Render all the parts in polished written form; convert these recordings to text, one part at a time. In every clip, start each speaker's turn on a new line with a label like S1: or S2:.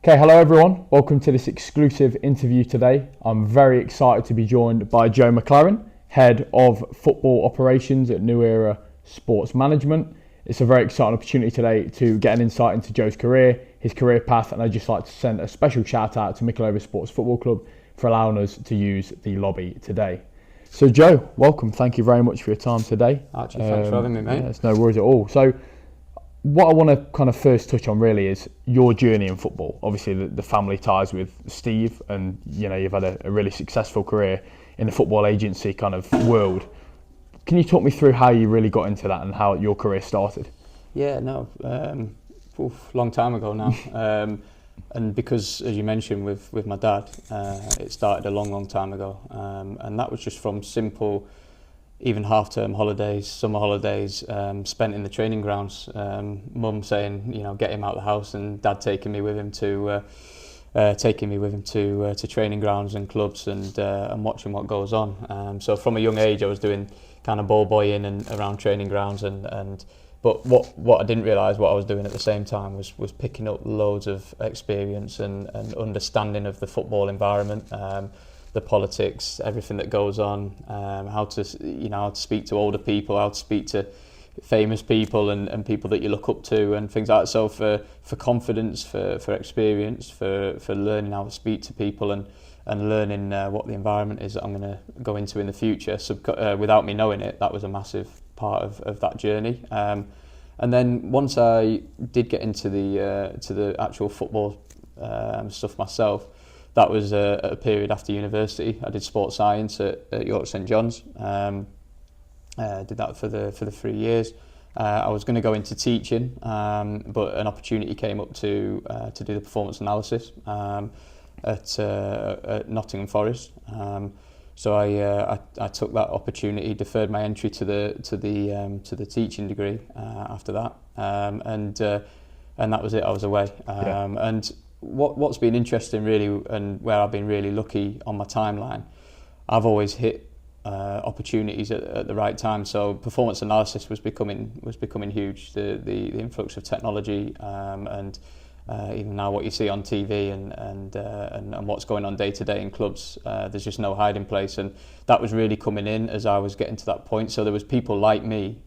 S1: Okay, hello everyone. Welcome to this exclusive interview today. I'm very excited to be joined by Joe McClaren, Head of Football Operations at New Era Sports Management. It's a very exciting opportunity today to get an insight into Joe's career, his career path, and I'd just like to send a special shout out to Mickleover Sports Football Club for allowing us to use the lobby today. So Joe, welcome. Thank you very much for your time today.
S2: Archie, thanks for having me, mate.
S1: Yeah, it's no worries at all. So what I want to kind of first touch on really is your journey in football. Obviously the family ties with Steve, and you've had a really successful career in the football agency kind of world. Can you talk me through how you really got into that and how your career started?
S2: Yeah, no, long time ago now. And because, as you mentioned, with my dad, it started a long time ago. And that was just from simple, even half-term holidays, summer holidays, spent in the training grounds. Mum saying, get him out of the house, and Dad taking me with him to training grounds and clubs and watching what goes on. So from a young age, I was doing kind of ball boying and around training grounds but what I didn't realise what I was doing at the same time was picking up loads of experience and understanding of the football environment. The politics, everything that goes on, how to speak to older people, how to speak to famous people and people that you look up to and things like that. So for confidence, for experience, for learning how to speak to people and learning what the environment is that I'm going to go into in the future. So without me knowing it, that was a massive part of that journey. And then once I did get into the actual football stuff myself, that was a period after university. I did sports science at York St John's. Did that for the 3 years. I was going to go into teaching, but an opportunity came up to do the performance analysis at Nottingham Forest. So I took that opportunity, deferred my entry to the teaching degree after that, and that was it. I was away, and what's been interesting really, and where I've been really lucky on my timeline, I've always hit opportunities at the right time. So performance analysis was becoming huge. The influx of technology and even now what you see on TV and what's going on day to day in clubs, there's just no hiding place, and that was really coming in as I was getting to that point. So there was people like me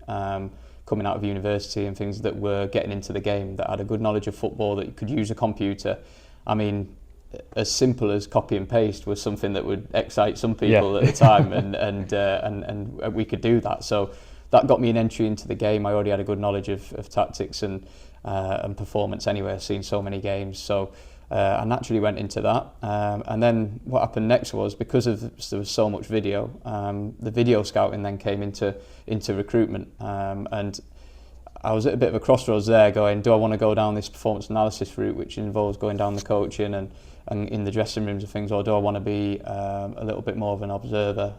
S2: coming out of university and things that were getting into the game, that had a good knowledge of football, that could use a computer. I mean, as simple as copy and paste was something that would excite some people at the time, and we could do that. So that got me an entry into the game. I already had a good knowledge of tactics and performance anyway. I've seen so many games, so I naturally went into that. And then what happened next was, because there was so much video, the video scouting then came into recruitment, and I was at a bit of a crossroads there, going, do I want to go down this performance analysis route, which involves going down the coaching and in the dressing rooms and things, or do I want to be a little bit more of an observer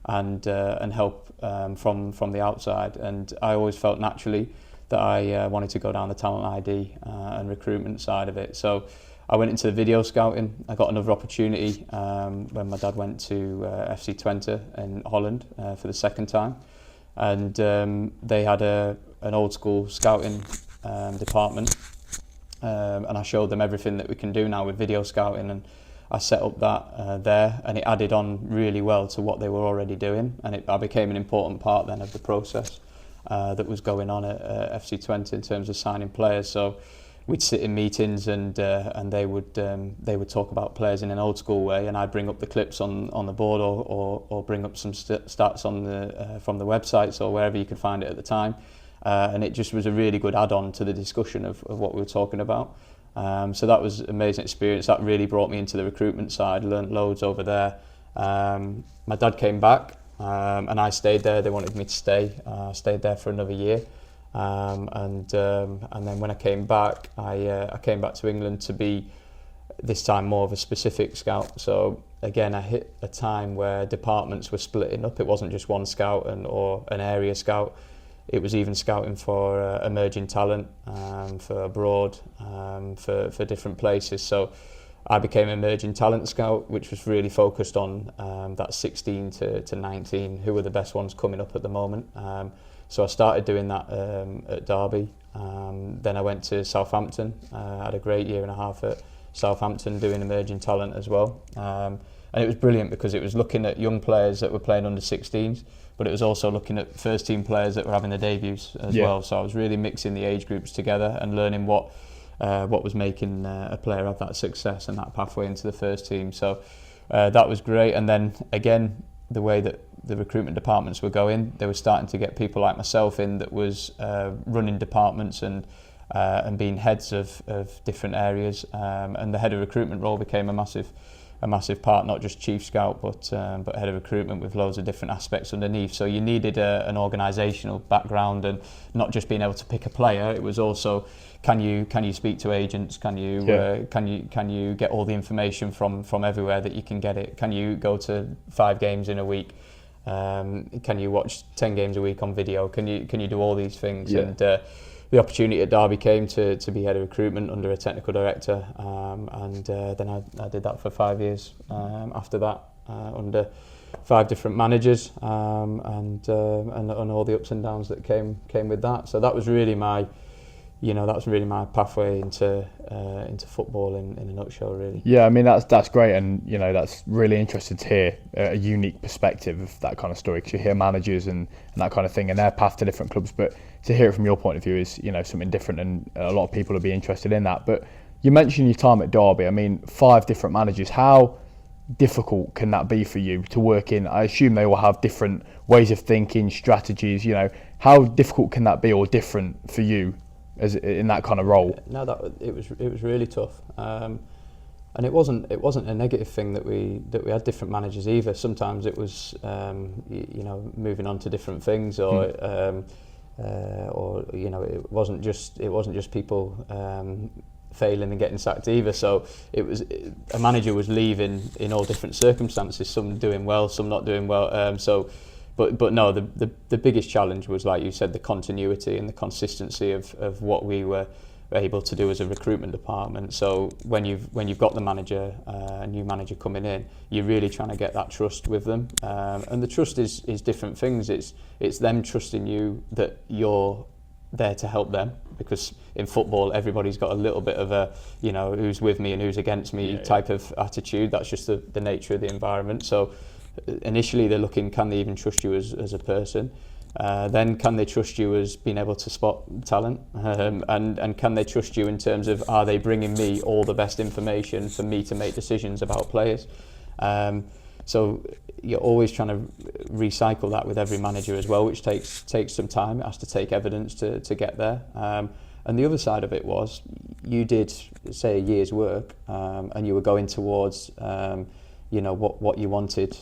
S2: and help from the outside? And I always felt naturally that I wanted to go down the talent ID and recruitment side of it. So I went into the video scouting. I got another opportunity when my dad went to FC Twente in Holland for the second time, and they had an old school scouting department, and I showed them everything that we can do now with video scouting, and I set up that there, and it added on really well to what they were already doing, and I became an important part then of the process that was going on at FC Twente in terms of signing players. So we'd sit in meetings and they would talk about players in an old school way, and I'd bring up the clips on the board or bring up some stats on from the websites or wherever you could find it at the time, and it just was a really good add-on to the discussion of what we were talking about. So that was an amazing experience. That really brought me into the recruitment side. Learned loads over there. My dad came back, and I stayed there. They wanted me to stay. I stayed there for another year, and then when I came back, I came back to England to be this time more of a specific scout. So again, I hit a time where departments were splitting up. It wasn't just one scout or an area scout. It was even scouting for emerging talent, for abroad, for different places. So I became emerging talent scout, which was really focused on that 16 to 19, who were the best ones coming up at the moment. So I started doing that at Derby. Then I went to Southampton. I had a great year and a half at Southampton doing emerging talent as well. And it was brilliant because it was looking at young players that were playing under 16s, but it was also looking at first team players that were having their debuts as well. So I was really mixing the age groups together and learning what was making a player have that success and that pathway into the first team. So that was great. And then again, the way that the recruitment departments were going, they were starting to get people like myself in that was running departments and being heads of different areas. And the head of recruitment role became a massive part, not just chief scout, but head of recruitment with loads of different aspects underneath. So you needed an organisational background and not just being able to pick a player. It was also can you speak to agents? Can you get all the information from everywhere that you can get it? Can you go to 5 games in a week? Can you watch 10 games a week on video? Can you do all these things? And the opportunity at Derby came to be head of recruitment under a technical director, and then I did that for 5 years. After that, under 5 different managers, and all the ups and downs that came with that. So that was really my pathway into football in a nutshell, really.
S1: Yeah, I mean that's great, and that's really interesting to hear a unique perspective of that kind of story, because you hear managers and that kind of thing and their path to different clubs, but to hear it from your point of view is something different, and a lot of people will be interested in that. But you mentioned your time at Derby. I mean, 5 different managers. How difficult can that be for you to work in? I assume they all have different ways of thinking, strategies. How difficult can that be, or different for you as in that kind of role?
S2: No, it was really tough, and it wasn't a negative thing that we had different managers either. Sometimes it was moving on to different things, or it wasn't just people failing and getting sacked either. So it was a manager was leaving in all different circumstances. Some doing well, some not doing well. But no, the biggest challenge was, like you said, the continuity and the consistency of what we were able to do as a recruitment department. So when you've got the manager, a new manager coming in, you're really trying to get that trust with them. And the trust is different things. It's them trusting you that you're there to help them, because in football everybody's got a little bit of a who's with me and who's against me type of attitude. That's just the nature of the environment. So initially they're looking, can they even trust you as a person? Then can they trust you as being able to spot talent? And can they trust you in terms of, are they bringing me all the best information for me to make decisions about players? So you're always trying to recycle that with every manager as well, which takes some time. It has to take evidence to get there. And the other side of it was, you did, say, a year's work, and you were going towards what you wanted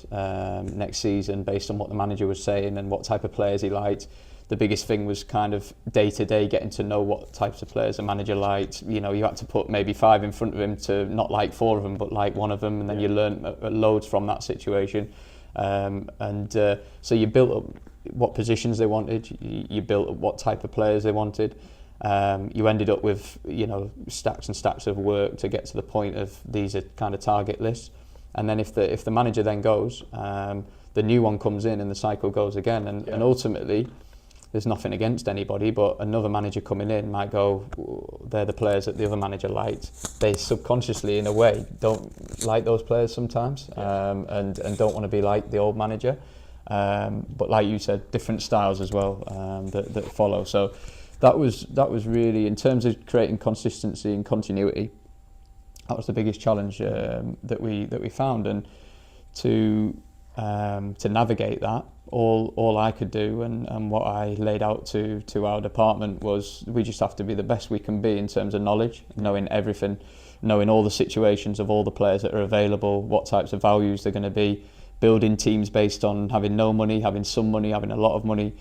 S2: next season based on what the manager was saying and what type of players he liked. The biggest thing was kind of day to day getting to know what types of players the manager liked. You had to put maybe 5 in front of him to not like 4 of them, but like 1 of them, and then you learn loads from that situation. So you built up what positions they wanted. You built up what type of players they wanted. You ended up with stacks and stacks of work to get to the point of these are kind of target lists. And then if the manager then goes, the new one comes in and the cycle goes again. And ultimately, there's nothing against anybody, but another manager coming in might go, they're the players that the other manager liked. They subconsciously, in a way, don't like those players sometimes, and don't want to be like the old manager. But like you said, different styles as well that follow. So that was really, in terms of creating consistency and continuity, that was the biggest challenge that we found. And to navigate that, all I could do and what I laid out to our department was, we just have to be the best we can be in terms of knowledge, knowing everything, knowing all the situations of all the players that are available, what types of values they're going to be, building teams based on having no money, having some money, having a lot of money.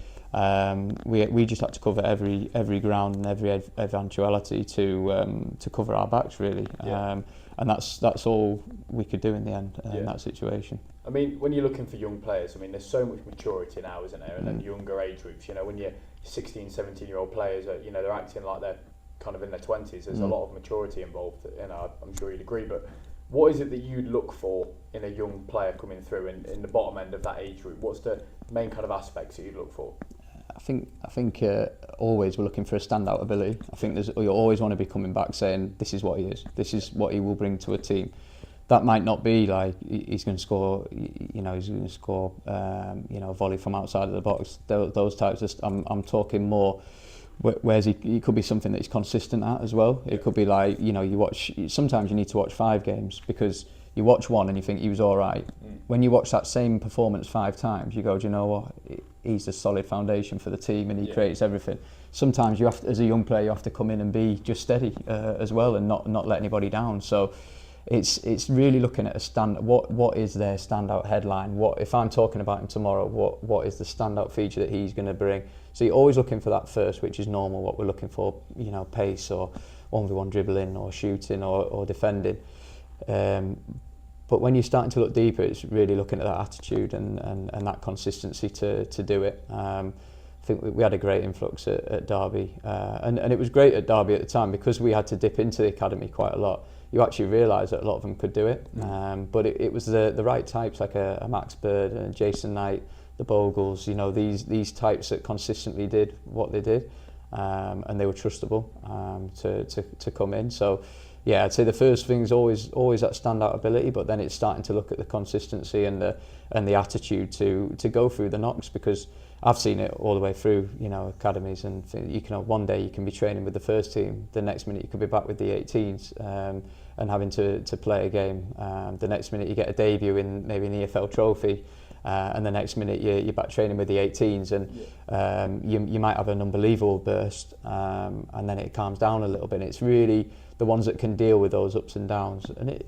S2: We just had to cover every ground and every eventuality to cover our backs, really. And that's all we could do in the end in that situation.
S1: I mean, when you're looking for young players, I mean, there's so much maturity now, isn't there? And then younger age groups, when you're 16, 17-year-old players, they're acting like they're kind of in their 20s. There's a lot of maturity involved, I'm sure you'd agree. But what is it that you'd look for in a young player coming through in the bottom end of that age group? What's the main kind of aspects that you'd look for?
S2: I think always we're looking for a standout ability. I think you always want to be coming back saying this is what he is, this is what he will bring to a team. That might not be like he's going to score, a volley from outside of the box. Those types of. I'm talking more. Whereas he could be something that he's consistent at as well. It could be like, you watch. Sometimes you need to watch 5 games because you watch one and you think he was all right. When you watch that same performance 5 times, you go, do you know what? He's a solid foundation for the team and he creates everything. Sometimes you have to, as a young player, you have to come in and be just steady as well and not let anybody down. So it's really looking at what is their standout headline. What if I'm talking about him tomorrow? What is the standout feature that he's going to bring? So you're always looking for that first, which is normal. What we're looking for, pace or 1v1 dribbling or shooting or defending. But when you're starting to look deeper, it's really looking at that attitude and that consistency to do it. I think we had a great influx at Derby, and it was great at Derby at the time because we had to dip into the academy quite a lot. You actually realise that a lot of them could do it, but it was the right types like a Max Bird and Jason Knight, the Bogles, these types that consistently did what they did, and they were trustable to come in. So. Yeah, I'd say the first thing is always that standout ability, but then it's starting to look at the consistency and the attitude to go through the knocks, because I've seen it all the way through, academies, and you can one day you can be training with the first team, the next minute you can be back with the 18s and having to play a game. The next minute you get a debut in maybe an EFL trophy. And the next minute you're back training with the 18s, and you might have an unbelievable burst, and then it calms down a little bit. And it's really the ones that can deal with those ups and downs. And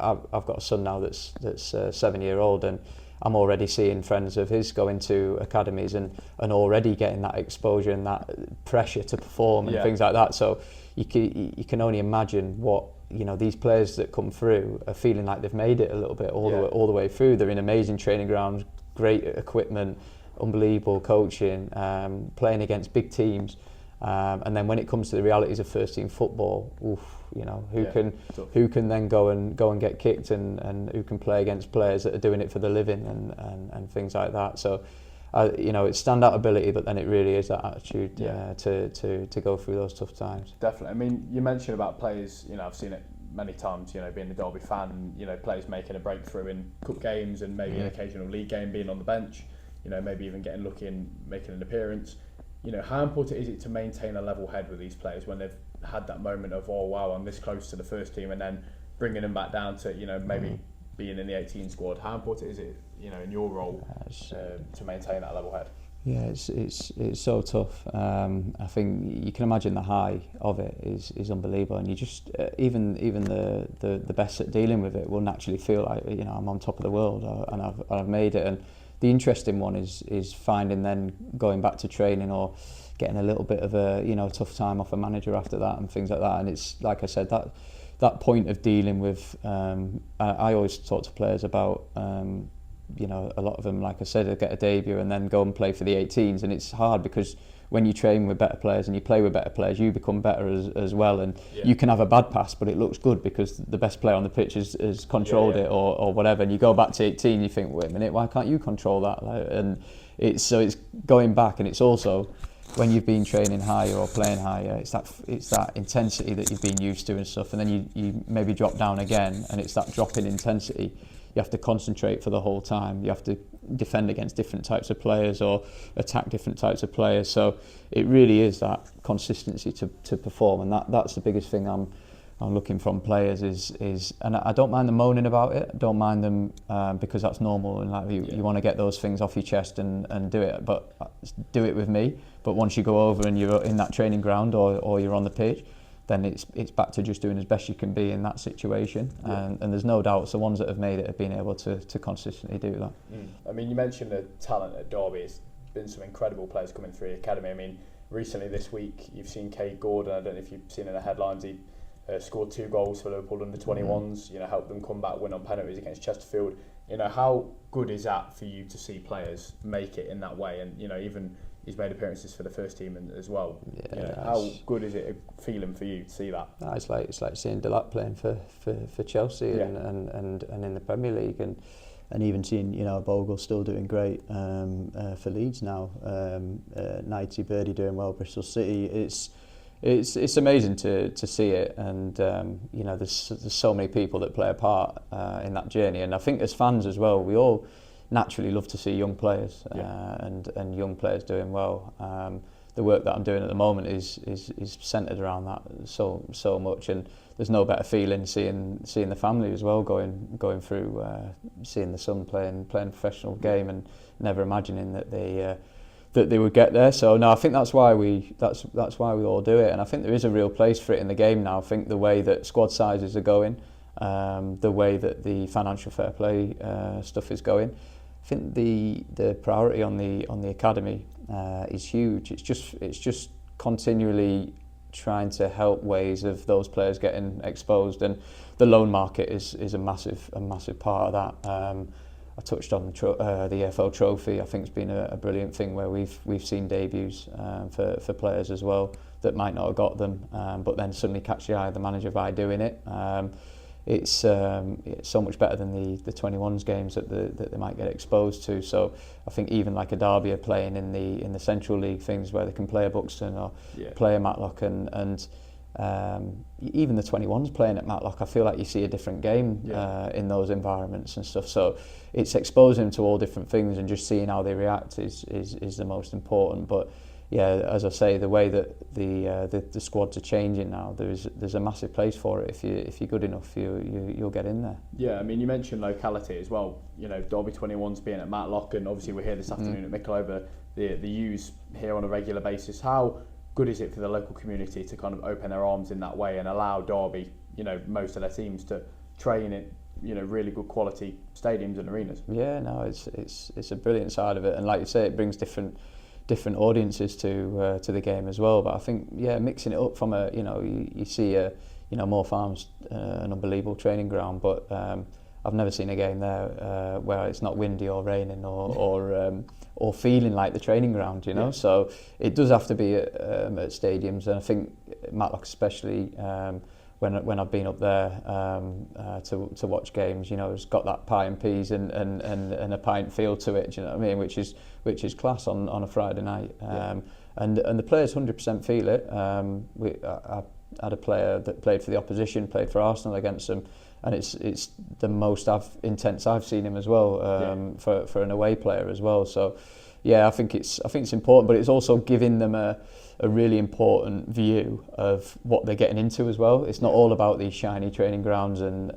S2: I've got a son now that's 7-year-old, and I'm already seeing friends of his going to academies and already getting that exposure and that pressure to perform and things like that. So you can only imagine what these players that come through are feeling like they've made it a little bit all the way through. They're in amazing training grounds, great equipment, unbelievable coaching, playing against big teams, and then when it comes to the realities of first team football, who can then go and get kicked and who can play against players that are doing it for the living and things like that. So it's standout ability, but then it really is that attitude to go through those tough times.
S1: Definitely. I mean, you mentioned about players, I've seen it many times, being a Derby fan, players making a breakthrough in cup games and maybe an occasional league game, being on the bench, maybe even getting lucky and making an appearance. How important is it to maintain a level head with these players when they've had that moment of, oh wow, I'm this close to the first team, and then bringing them back down to, maybe being in the 18 squad? How important is it, in your role to maintain that level head?
S2: Yeah, it's so tough. I think you can imagine the high of it is unbelievable, and you just even the best at dealing with it will naturally feel like I'm on top of the world and I've made it. And the interesting one is finding then going back to training or getting a little bit of a tough time off a manager after that and things like that. And it's like I said, that point of dealing with. I always talk to players about. A lot of them, like I said, they get a debut and then go and play for the 18s, and it's hard because when you train with better players and you play with better players, you become better as well, and you can have a bad pass but it looks good because the best player on the pitch has controlled it or whatever, and you go back to 18 and you think, wait a minute, why can't you control that? And it's going back, and it's also when you've been training higher or playing higher, it's that intensity that you've been used to and stuff, and then you maybe drop down again, and it's that drop in intensity. You have to concentrate for the whole time. You have to defend against different types of players or attack different types of players. So it really is that consistency to perform, and that's the biggest thing I'm looking from players is and I don't mind them moaning about it. I don't mind them because that's normal, and like you want to get those things off your chest and do it, but do it with me. But once you go over and you're in that training ground or you're on the pitch, then it's back to just doing as best you can be in that situation. And there's no doubt it's the ones that have made it have been able to consistently do that.
S1: I mean, you mentioned the talent at Derby. It's been some incredible players coming through the academy. I mean, recently this week you've seen Cade Gordon. I don't know if you've seen in the headlines, he scored 2 goals for Liverpool under 21s, helped them come back, win on penalties against Chesterfield. How good is that for you to see players make it in that way? And even he's made appearances for the first team as well. How good is it a feeling for you to see that?
S2: It's like seeing Delap playing for Chelsea and in the Premier League, and
S3: and even seeing Bogle still doing great for Leeds now, Nighty Birdie doing well, Bristol City. It's amazing to see it, and there's so many people that play a part in that journey, and I think as fans as well, we all naturally love to see young players and young players doing well. The work that I'm doing at the moment is centred around that so much, and there's no better feeling seeing the family as well going through seeing the son playing a professional game and never imagining that they would get there. So no, I think that's why we all do it, and I think there is a real place for it in the game now. I think the way that squad sizes are going, the way that the financial fair play stuff is going, I think the priority on the academy is huge. It's just continually trying to help ways of those players getting exposed, and the loan market is a massive part of that. I touched on the EFL Trophy. I think it's been a brilliant thing where we've seen debuts for players as well that might not have got them, but then suddenly catch the eye of the manager by doing it. It's so much better than the 21s games that they might get exposed to. So I think even like a Derby are playing in the Central League things where they can play a Buxton or play a Matlock, and even the 21s playing at Matlock, I feel like you see a different game in those environments and stuff. So it's exposing them to all different things, and just seeing how they react is the most important. But yeah, as I say, the way that the squads are changing now, there's a massive place for it. If you're good enough, you'll get in there.
S1: Yeah, I mean, you mentioned locality as well. Derby 21s being at Matlock, and obviously we're here this afternoon at Mickleover. The U's here on a regular basis. How good is it for the local community to kind of open their arms in that way and allow Derby, most of their teams to train in, really good quality stadiums and arenas? Yeah, no,
S3: it's a brilliant side of it, and like you say, it brings different audiences to the game as well. But I think mixing it up from you see Moor Farm's an unbelievable training ground, but I've never seen a game there where it's not windy or raining or feeling like the training ground, So it does have to be at stadiums, and I think Matlock especially, when I've been up there to watch games, it's got that pie and peas and a pint feel to it, do you know what I mean? Which is class on a Friday night, and the players 100% feel it. I had a player that played for the opposition, played for Arsenal against them, and it's the most intense I've seen him as well, for an away player as well. So yeah, I think it's important, but it's also giving them a really important view of what they're getting into as well. It's not all about these shiny training grounds and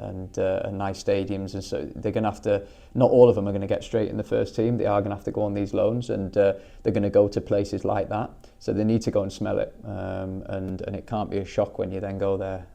S3: nice stadiums, and so they're going to have to. Not all of them are going to get straight in the first team. They are going to have to go on these loans, and they're going to go to places like that. So they need to go and smell it, and it can't be a shock when you then go there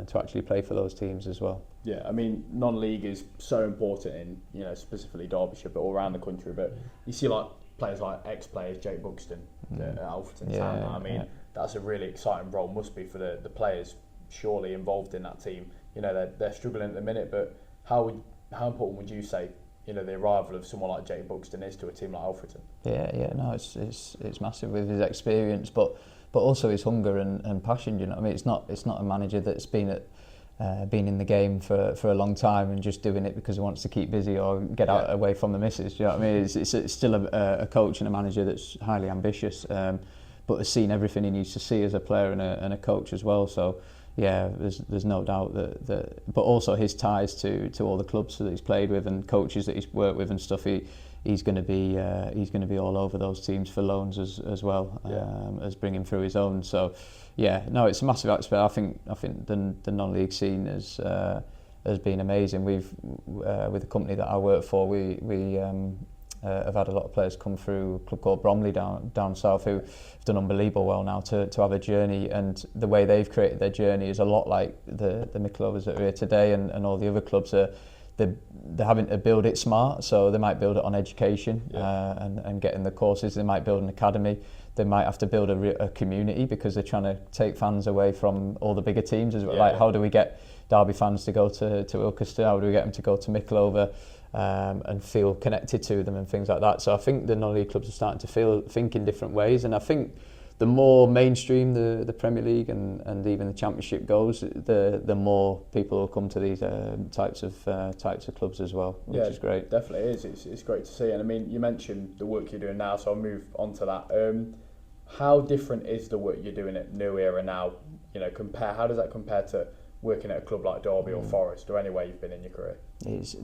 S3: to actually play for those teams as well.
S1: Yeah, I mean, non-league is so important in specifically Derbyshire, but all around the country. But you see like players like ex-players, Jake Buxton at Alfreton Town. I mean, that's a really exciting role, must be for the players surely involved in that team. They're struggling at the minute, but how important would you say the arrival of someone like Jake Buxton is to a team like Alfreton?
S3: No, it's massive with his experience, but also his hunger and passion. I mean, it's not a manager that's been in the game for a long time and just doing it because he wants to keep busy or get out away from the missus. Do you know what I mean? It's still a coach and a manager that's highly ambitious, but has seen everything he needs to see as a player and a coach as well. So yeah, there's no doubt that but also his ties to all the clubs that he's played with and coaches that he's worked with and stuff. He's going to be all over those teams for loans as well, as bringing through his own. So yeah, no, it's a massive aspect. I think the non-league scene has been amazing. We've with the company that I work for, we have had a lot of players come through a club called Bromley down south who have done unbelievable well now to have a journey, and the way they've created their journey is a lot like the Mickleovers that are here today and all the other clubs are. They're having to build it smart, so they might build it on education and getting the courses. They might build an academy. They might have to build a community because they're trying to take fans away from all the bigger teams. Like, how do we get Derby fans to go to Ilkeston? How do we get them to go to Mickleover and feel connected to them and things like that? So I think the non-league clubs are starting to think in different ways, and I think the more mainstream the Premier League and even the Championship goes, the more people will come to these types of clubs as well, which is great.
S1: Definitely is. It's great to see. And I mean, you mentioned the work you're doing now, so I'll move on to that. How different is the work you're doing at New Era now? You know, how does that compare to working at a club like Derby or Forest or anywhere you've been in your career?
S3: There's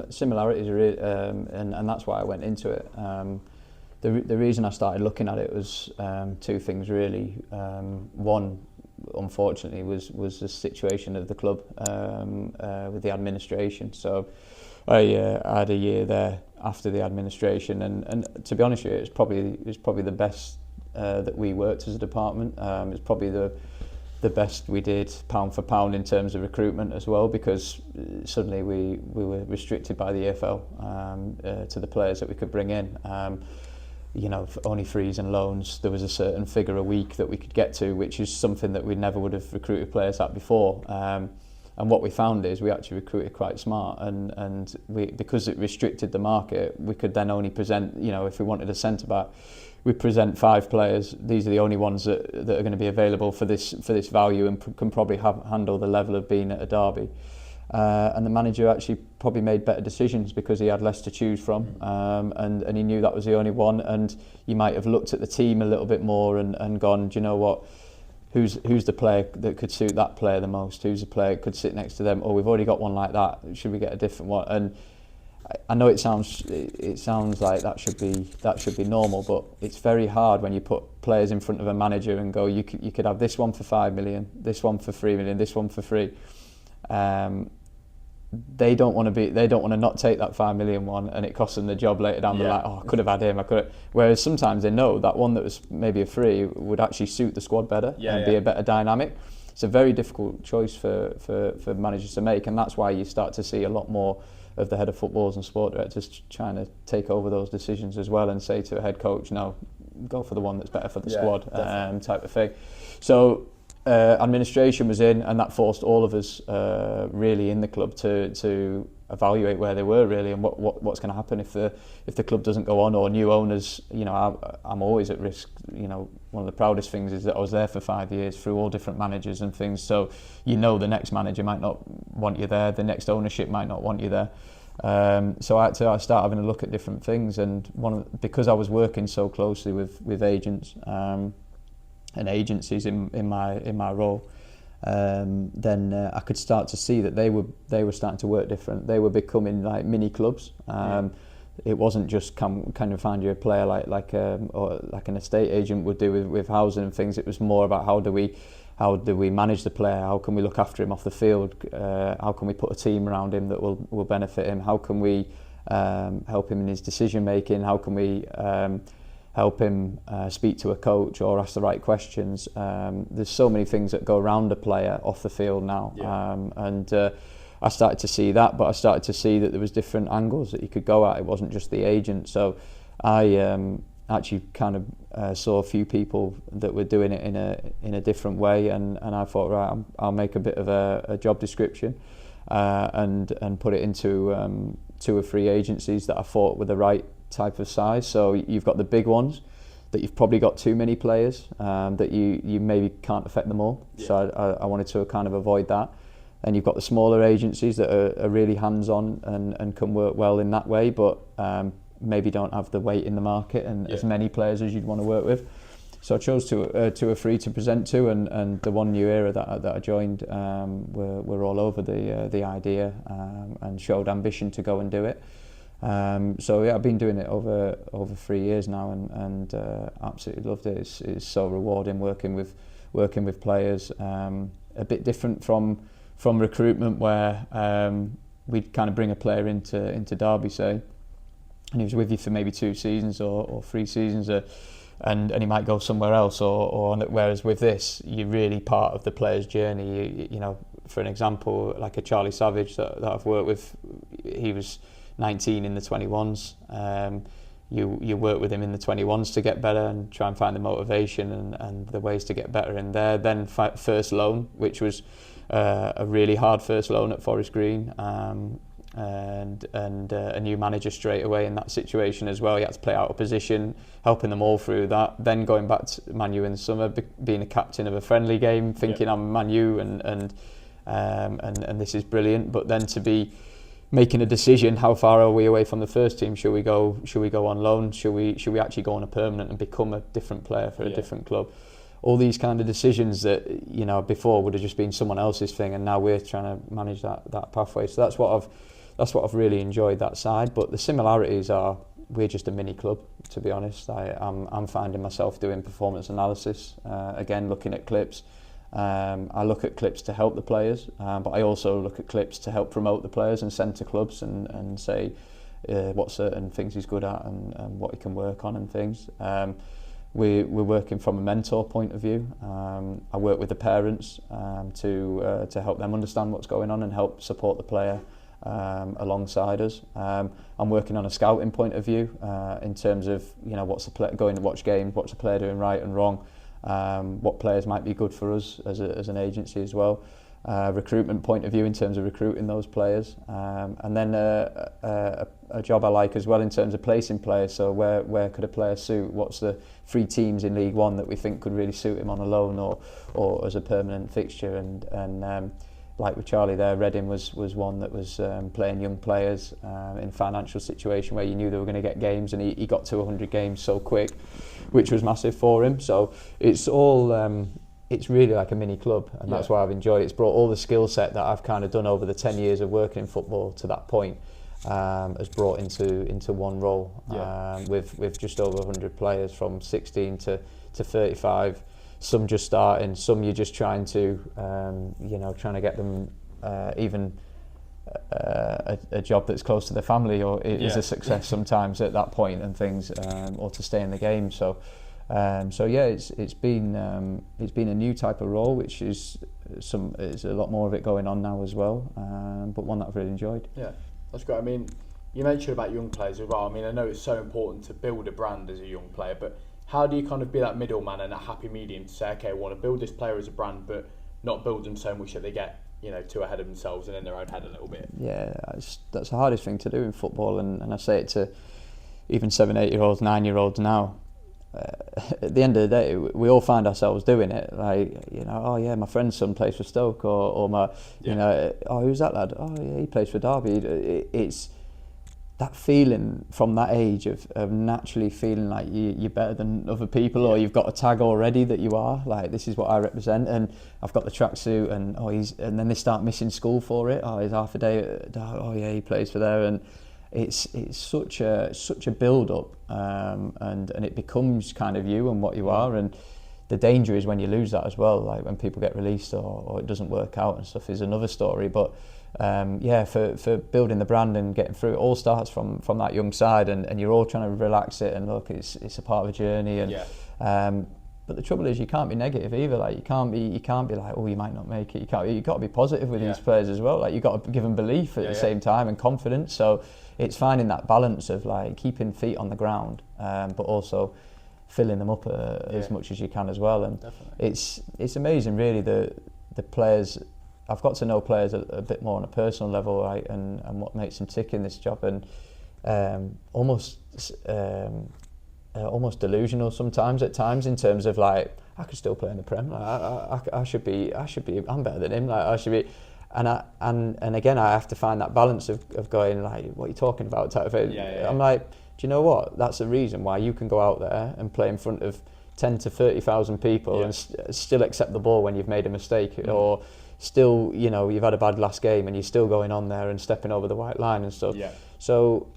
S3: similarities, and that's why I went into it. The reason I started looking at it was two things really. One, unfortunately, was the situation of the club with the administration. So I had a year there after the administration, and to be honest with you, it's probably the best that we worked as a department. It's probably the best we did pound for pound in terms of recruitment as well, because suddenly we were restricted by the EFL to the players that we could bring in. You know, only frees and loans. There was a certain figure a week that we could get to, which is something that we never would have recruited players at before. And what we found is we actually recruited quite smart, and because it restricted the market, we could then only present, you know, if we wanted a centre back, we present 5 players. These are the only ones that are going to be available for this value and can probably handle the level of being at a derby. And the manager actually probably made better decisions because he had less to choose from, and he knew that was the only one. And you might have looked at the team a little bit more and gone, do you know what? Who's the player that could suit that player the most? Who's the player that could sit next to them? Oh, we've already got one like that. Should we get a different one? And I know it sounds like that should be normal, but it's very hard when you put players in front of a manager and go, you could have this one for 5 million, this one for 3 million, this one for free. They don't want to not take that 5 million one, and it costs them the job later down. They're like, oh, I could have had him. Whereas sometimes they know that one that was maybe a free would actually suit the squad better and be a better dynamic. It's a very difficult choice for managers to make, and that's why you start to see a lot more of the head of footballs and sport directors trying to take over those decisions as well and say to a head coach, no, go for the one that's better for the squad, type of thing. So administration was in, and that forced all of us really in the club to evaluate where they were really, and what's going to happen if the club doesn't go on, or new owners. You know, I'm always at risk. You know, one of the proudest things is that I was there for 5 years through all different managers and things. So you know, the next manager might not want you there, the next ownership might not want you there. So I start having a look at different things, and because I was working so closely with agents and agencies in my role, then I could start to see that they were starting to work different. They were becoming like mini clubs. It wasn't just kind of find you a player like an estate agent would do with housing and things. It was more about how do we manage the player? How can we look after him off the field? How can we put a team around him that will benefit him? How can we help him in his decision making? How can we help him speak to a coach or ask the right questions? There's so many things that go around a player off the field now, and I started to see that, but I started to see that there was different angles that you could go at. It wasn't just the agent. So I actually kind of saw a few people that were doing it in a different way, and I thought, right, I'll make a bit of a job description and put it into 2 or 3 agencies that I thought were the right type of size. So you've got the big ones that you've probably got too many players that you maybe can't affect them all. So I wanted to kind of avoid that. And you've got the smaller agencies that are really hands-on and can work well in that way, but maybe don't have the weight in the market and as many players as you'd want to work with. So I chose 2 or 3 to present to, and the one New Era that I joined were all over the idea and showed ambition to go and do it. So yeah, I've been doing it over 3 years now, and absolutely loved it. It's so rewarding working with players. A bit different from recruitment, where we'd kind of bring a player into Derby, say, and he was with you for maybe 2 seasons or 3 seasons, and he might go somewhere else, or whereas with this, you're really part of the player's journey. You know, for an example, like a Charlie Savage that I've worked with, he was 19 in the 21s. You work with him in the 21s to get better and try and find the motivation and the ways to get better in there. Then first loan, which was a really hard first loan at Forest Green,
S2: and a new manager straight away in that situation as well. He had to play out of position, helping them all through that. Then going back to Man U in the summer, being a captain of a friendly game, thinking I'm Man U and this is brilliant. But then to be making a decision, how far are we away from the first team? Should we go on loan? Should we actually go on a permanent and become a different player for a different club? All these kind of decisions that, you know, before would have just been someone else's thing, and now we're trying to manage that pathway. So that's what I've really enjoyed, that side. But the similarities are, we're just a mini club, to be honest. I'm finding myself doing performance analysis, again looking at clips. I look at clips to help the players, but I also look at clips to help promote the players and send to clubs and say what certain things he's good at and what he can work on and things. We're working from a mentor point of view. I work with the parents to help them understand what's going on and help support the player alongside us. I'm working on a scouting point of view in terms of, you know, what's the player going to watch games, what's the player doing right and wrong, what players might be good for us as an agency as well. Recruitment point of view in terms of recruiting those players, and then a job I like as well in terms of placing players. So where could a player suit? What's the 3 teams in League One that we think could really suit him on a loan or as a permanent fixture? And like with Charlie there, Reading was one that was playing young players in a financial situation where you knew they were going to get games, and he got to 100 games so quick, which was massive for him. So it's all it's really like a mini club, and that's why I've enjoyed it. It's brought all the skill set that I've kind of done over the 10 years of working in football to that point, has brought into one role, with just over 100 players from 16 to 35. Some just starting, some you're just trying to get them even a job that's close to their family, or is a success sometimes at that point and things, or to stay in the game. So it's been a new type of role, which is a lot more of it going on now as well, but one that I've really enjoyed.
S1: Yeah, that's great. I mean, you mentioned about young players as well. I mean, I know it's so important to build a brand as a young player, but how do you kind of be that middleman and that happy medium to say, okay, I want to build this player as a brand, but not build them so much that they get, you know, too ahead of themselves and in their own head a little bit?
S2: Yeah, that's the hardest thing to do in football, and I say it to even 7, 8-year-olds, 9-year-olds now. At the end of the day, we all find ourselves doing it. Like, you know, oh yeah, my friend's son plays for Stoke, or my, you know, oh, who's that lad? Oh yeah, he plays for Derby. It's that feeling from that age of naturally feeling like you're better than other people, or you've got a tag already that you are. Like, this is what I represent, and I've got the tracksuit, and and then they start missing school for it. Oh, he's half a day. Oh yeah, he plays for there, and it's such a build up, and it becomes kind of you and what you are. And the danger is when you lose that as well, like when people get released or it doesn't work out and stuff, is another story. But for building the brand and getting through, it all starts from that young side, and you're all trying to relax it and look, it's a part of a journey. And but the trouble is, you can't be negative either. Like, you can't be like, oh, you might not make it. You've got to be positive with these players as well. Like, you've got to give them belief at the same time and confidence. So it's finding that balance of like keeping feet on the ground, but also filling them up as much as you can as well. And it's amazing, really, the players. I've got to know players a bit more on a personal level, right, and what makes them tick in this job, and almost delusional sometimes at times, in terms of like, I could still play in the Prem. Like, I should be. I'm better than him. Like, I should be. And again, I have to find that balance of going like, what are you talking about, type of thing. I'm like, do you know what? That's the reason why you can go out there and play in front of 10 to 30,000 people and still accept the ball when you've made a mistake, or still, you know, you've had a bad last game and you're still going on there and stepping over the white line and stuff. So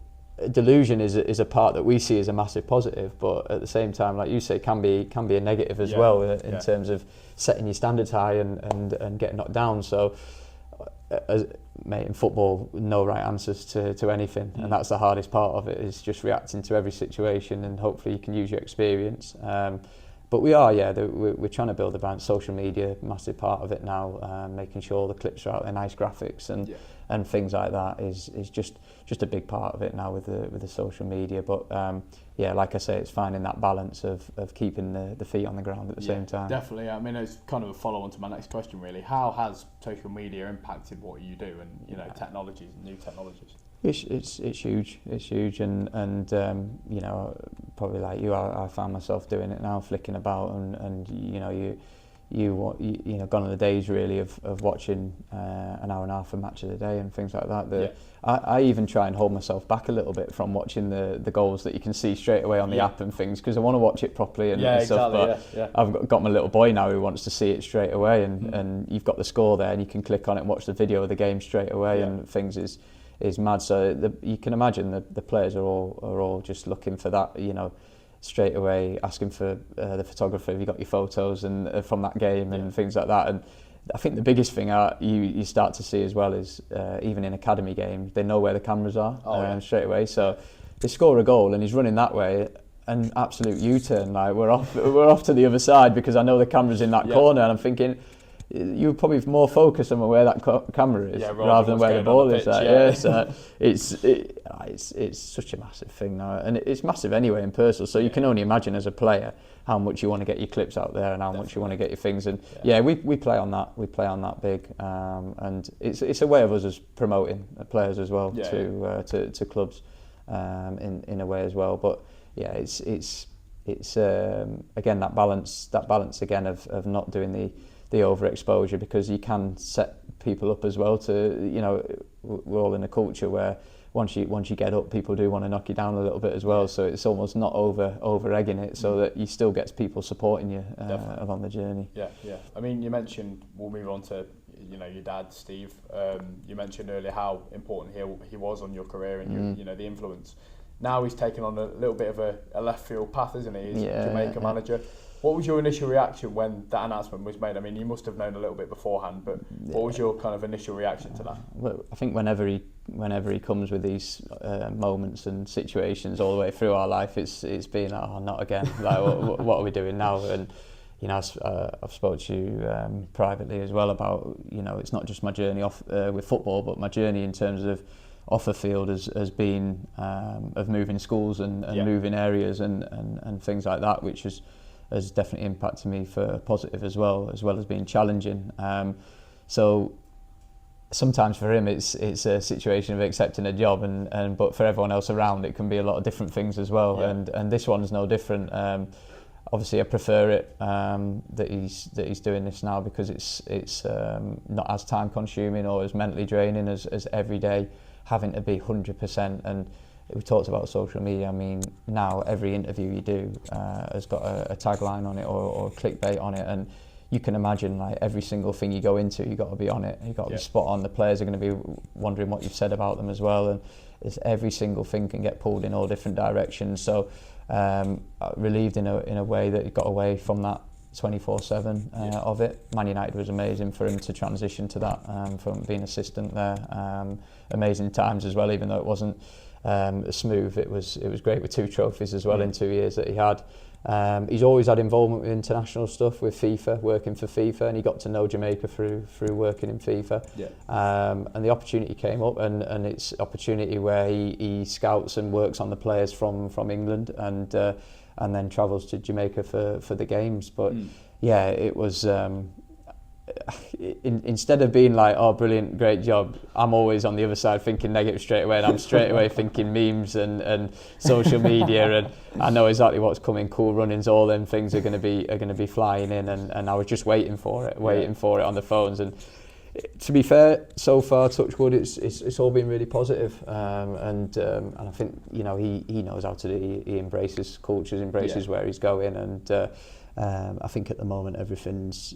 S2: delusion is a part that we see as a massive positive, but at the same time, like you say, can be a negative as well, in terms of setting your standards high and getting knocked down. So mate, in football, no right answers to anything, and that's the hardest part of it, is just reacting to every situation, and hopefully you can use your experience.
S3: but we are, we're trying to build a brand. Social media, massive part of it now, making sure all the clips are out there, nice graphics and things like that is just a big part of it now with the social media. But like I say, it's finding that balance of keeping the feet on the ground at the same time.
S1: Definitely. I mean, it's kind of a follow on to my next question, really. How has social media impacted what you do, and technologies, new technologies? It's
S3: huge. It's huge, and probably like you, I found myself doing it now, flicking about, and gone are the days really of watching an hour and a half a match of the day and things like that. I even try and hold myself back a little bit from watching the goals that you can see straight away on the app and things, because I want to watch it properly and stuff. But I've got my little boy now who wants to see it straight away, and you've got the score there and you can click on it and watch the video of the game straight away, and things is mad. So you can imagine the players are all just looking for that, straight away, asking for the photographer, have you got your photos and from that game and things like that. And I think the biggest thing you start to see as well is even in academy games, they know where the cameras are straight away. So they score a goal and he's running that way, an absolute U-turn, like we're off to the other side because I know the camera's in that corner, and I'm thinking you're probably more focused on where that camera is rather than where the ball is. So it's such a massive thing now, and it's massive anyway in personal. So you can only imagine as a player how much you want to get your clips out there and how much you want to get your things. And we play on that. We play on that big, and it's a way of us as promoting players as well to clubs in a way as well. But it's again that balance again of not doing the overexposure, because you can set people up as well to, we're all in a culture where once you get up, people do want to knock you down a little bit as well. So it's almost not over egging it, so that you still get people supporting you along the journey. I mean, you mentioned, we'll move on to your dad, Steve. You mentioned earlier how important he was on your career and your, the influence. Now he's taken on a little bit of a left field path, isn't he? He's Jamaica manager. What was your initial reaction when that announcement was made? I mean, you must have known a little bit beforehand, but what was your kind of initial reaction to that? Well, I think whenever he comes with these moments and situations all the way through our life, it's been, not again. Like, what are we doing now? And I've spoken to you privately as well about, it's not just my journey off with football, but my journey in terms of off the field has been of moving schools and moving areas and things like that, which has definitely impacted me for positive as well as being challenging. So sometimes for him it's a situation of accepting a job, but for everyone else around it can be a lot of different things as well. And this one's no different. Obviously I prefer it that he's doing this now, because it's not as time consuming or as mentally draining as every day having to be 100%. And we talked about social media. I mean, now every interview you do has got a tagline on it or clickbait on it, and you can imagine like every single thing you go into, you got to be on it. You got to be spot on. The players are going to be wondering what you've said about them as well, and every single thing can get pulled in all different directions. So relieved in a way that he got away from that 24/7 of it. Man United was amazing for him to transition to that from being assistant there. Amazing times as well, even though it wasn't smooth. It was great with 2 trophies as well in 2 years that he had. He's always had involvement with international stuff, with FIFA, working for FIFA, and he got to know Jamaica through working in FIFA. And the opportunity came up, and it's opportunity where he scouts and works on the players from England, and then travels to Jamaica for the games. But it was instead of being like, oh brilliant, great job, I'm always on the other side thinking negative straight away, and I'm straight away thinking memes and social media, and I know exactly what's coming, cool runnings, all them things are going to be flying in, and I was just waiting for it on the phones. And to be fair, so far, touch wood, it's all been really positive, and I think he knows how to do. He embraces cultures, embraces where he's going, and I think at the moment everything's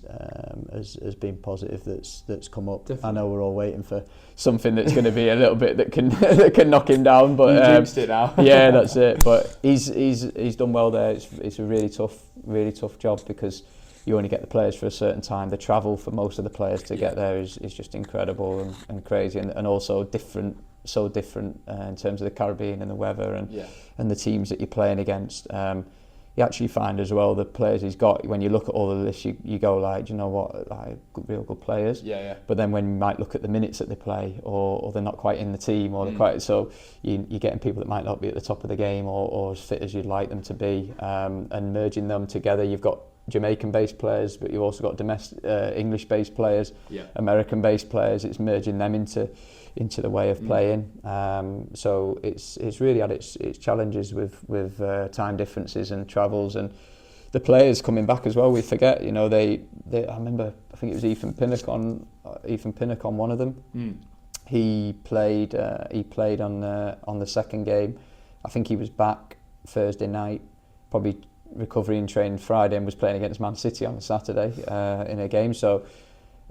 S3: has been positive that's come up. Definitely. I know we're all waiting for something that's going to be a little bit that can knock him down, but
S1: you jinxed it now.
S3: Yeah, that's it. But he's done well there. It's a really tough job, because you only get the players for a certain time. The travel for most of the players to get there is just incredible and crazy, and also so different in terms of the Caribbean and the weather and the teams that you're playing against.
S2: you actually find as well the players he's got, when you look at all the lists, you go like, do you know what, like real good players.
S1: Yeah.
S2: But then when you might look at the minutes that they play, or they're not quite in the team, or they're quite, so you're getting people that might not be at the top of the game or as fit as you'd like them to be, and merging them together. You've got Jamaican-based players, but you've also got domestic English-based players, American-based players. It's merging them into the way of playing. So it's really had its challenges with time differences and travels, and the players coming back as well. We forget, you know, they I remember, I think it was Ethan Pinnock on one of them. He played on the second game. I think he was back Thursday night, probably recovery and training Friday, and was playing against Man City on the Saturday in a game. So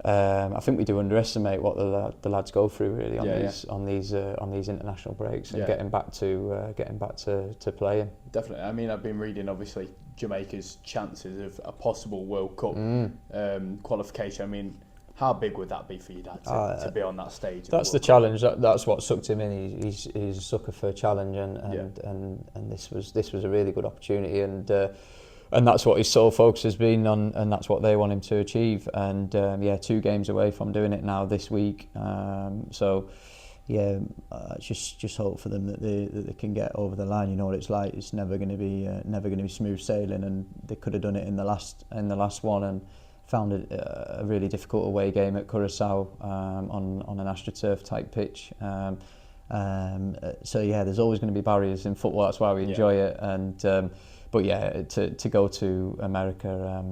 S2: I think we do underestimate what the lads go through really on these international breaks, and getting back to playing.
S1: Definitely. I mean, I've been reading obviously Jamaica's chances of a possible World Cup qualification. I mean, how big would that be for you, Dad, to be on that stage?
S2: That's the challenge. That's what sucked him in. He's a sucker for a challenge, and this was a really good opportunity, and that's what his sole focus has been on, and that's what they want him to achieve. And 2 games away from doing it now this week. Just hope for them that they can get over the line. You know what it's like. It's never going to be smooth sailing, and they could have done it in the last one, and found a really difficult away game at Curaçao on an AstroTurf type pitch. There's always going to be barriers in football. That's why we enjoy it. And to go to America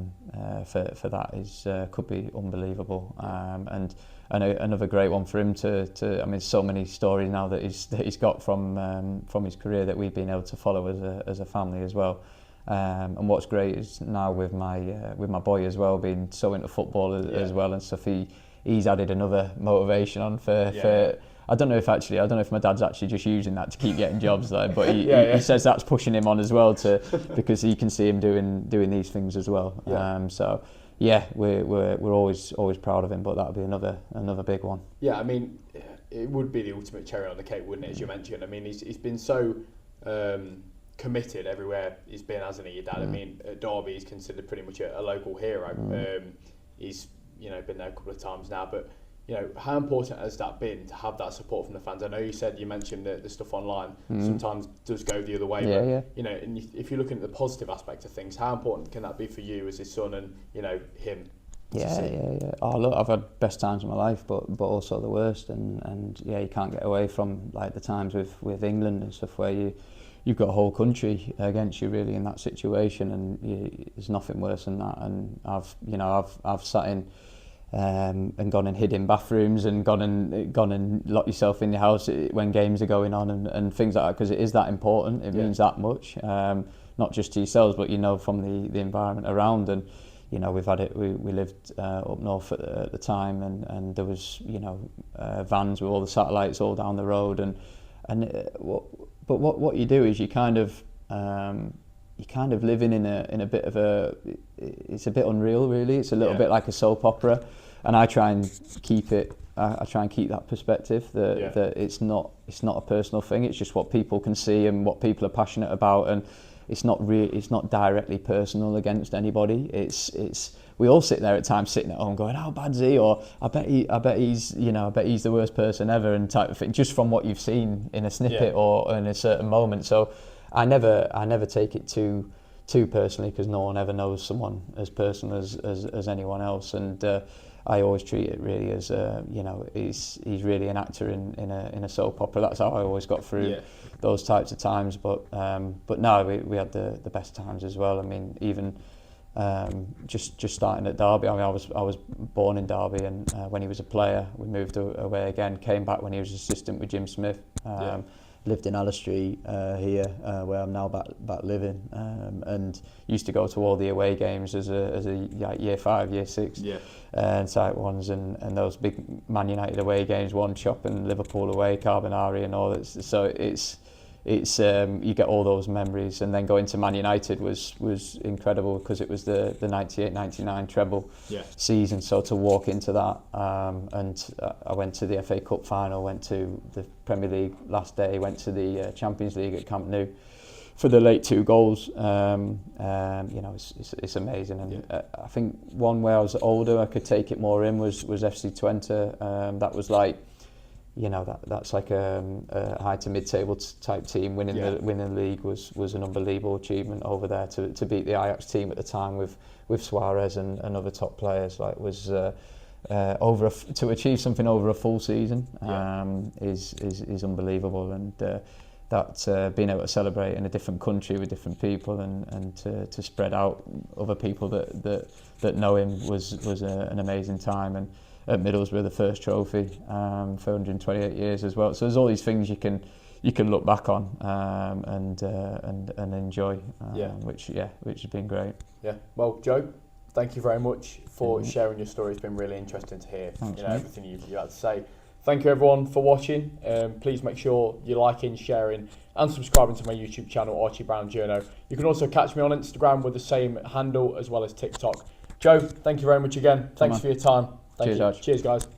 S2: for that is could be unbelievable. And another great one for him to I mean, so many stories now that he's got from his career that we've been able to follow as a family as well. And what's great is now with my boy as well, being so into football as well and stuff, he's added another motivation on for I don't know if my dad's actually just using that to keep getting jobs though, but he says that's pushing him on as well because he can see him doing these things as well. We're always proud of him, but that'll be another big one.
S1: Yeah, I mean, it would be the ultimate cherry on the cake, wouldn't it, as you mentioned? I mean, he's been so committed everywhere he's been, hasn't he, your dad? I mean, at Derby he's considered pretty much a local hero. He's been there a couple of times now, but how important has that been to have that support from the fans? I know you mentioned that the stuff online sometimes does go the other way, but and if you're looking at the positive aspect of things, how important can that be for you as his son and him?
S2: Oh look, I've had best times of my life, but also the worst, and you can't get away from like the times with England and stuff where you've got a whole country against you really in that situation, and there's nothing worse than that. And I've sat in and gone and hid in bathrooms and gone and locked yourself in your house when games are going on and things like that, because it is that important. It means that much, not just to yourselves, but from the environment around. And we've had it. We lived up north at the time, and there was vans with all the satellites all down the road, But what you do is you kind of living in a bit of it's a bit unreal really. It's a little bit like a soap opera, and I try and keep it. I try and keep that perspective that it's not a personal thing. It's just what people can see and what people are passionate about, and it's not directly personal against anybody. It's we all sit there at times sitting at home going, how bad's he? Or I bet he's the worst person ever, and type of thing, just from what you've seen in a snippet or in a certain moment. So I never take it too personally, because no one ever knows someone as personal as anyone else, and I always treat it really as he's really an actor in a soap opera. That's how I always got through those types of times. But no, we had the best times as well. I mean, even just starting at Derby. I mean, I was born in Derby, and when he was a player, we moved away again. Came back when he was assistant with Jim Smith. Lived in Alice Street here, where I'm now back living, and used to go to all the away games as a year 5, year 6, and type ones, and those big Man United away games, one shop and Liverpool away, Carbonari and all that. So it's you get all those memories, and then going to Man United was incredible, because it was the 98-99 treble season. So to walk into that, and I went to the FA Cup final, went to the Premier League last day, went to the Champions League at Camp Nou, for the late 2 goals. You know, it's amazing. And I think one where I was older, I could take it more in was FC Twente. That was like, you know, that's like a high to mid-table type team. Winning the league was an unbelievable achievement over there. To beat the Ajax team at the time with Suarez and other top players, like was to achieve something over a full season is unbelievable. And that being able to celebrate in a different country with different people and to spread out other people that know him was an amazing time. And at Middlesbrough, the first trophy for 128 years as well. So there's all these things you can look back on and enjoy, which has been great.
S1: Yeah. Well, Joe, thank you very much for sharing your story. It's been really interesting to hear.
S3: Thanks,
S1: everything you had to say. Thank you everyone for watching. Please make sure you're liking, sharing, and subscribing to my YouTube channel, Archie Brown Journo. You can also catch me on Instagram with the same handle as well as TikTok. Joe, thank you very much again. Thanks for your time. Thank you.
S2: Cheers, Archie.
S1: Cheers, guys.